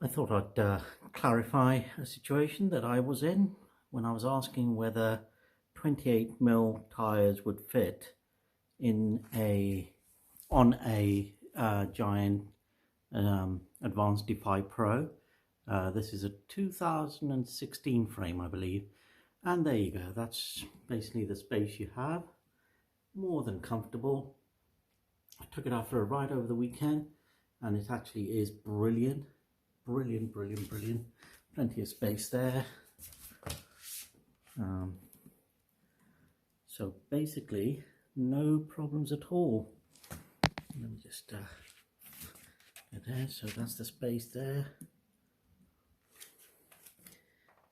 I thought I'd clarify a situation that I was in when I was asking whether 28mm tyres would fit in on a Giant Advanced Defy Pro. This is a 2016 frame, I believe, and there you go. That's basically the space you have. More than comfortable. I took it out for a ride over the weekend and it actually is brilliant. Brilliant. Plenty of space there. So basically no problems at all. Let me just get there. So that's the space there.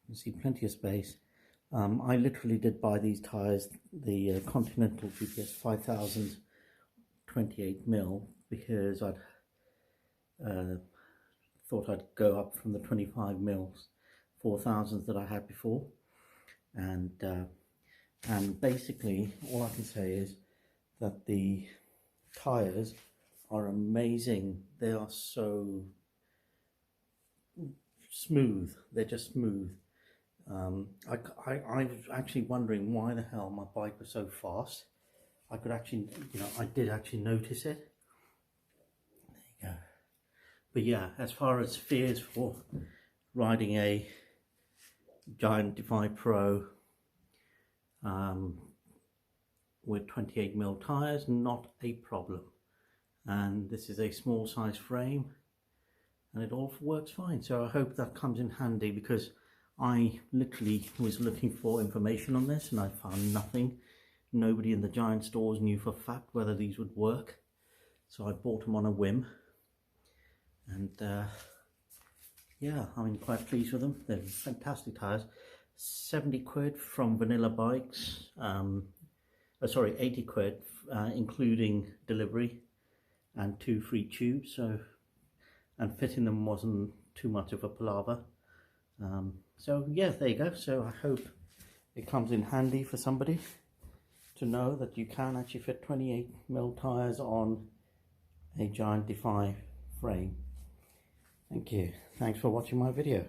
You see plenty of space. I literally did buy these tyres, the Continental Gps 5000 28mm, because I'd thought I'd go up from the 25mm 4000s that I had before, and basically all I can say is that the tyres are amazing. They are so smooth. They're just smooth. I was actually wondering why the hell my bike was so fast. I could actually, I did actually notice it. There you go. But yeah, as far as fears for riding a Giant Defy Pro with 28mm tyres, not a problem. And this is a small size frame and it all works fine. So I hope that comes in handy, because I literally was looking for information on this and I found nothing. Nobody in the Giant stores knew for a fact whether these would work. So I bought them on a whim. And yeah, I'm quite pleased with them. They're fantastic tyres. 70 quid from Vanilla Bikes. Sorry, 80 quid including delivery and 2 free tubes. So, and fitting them wasn't too much of a palaver. So yeah, there you go. So I hope it comes in handy for somebody to know that you can actually fit 28mm tyres on a Giant Defy frame. Thank you. Thanks for watching my video.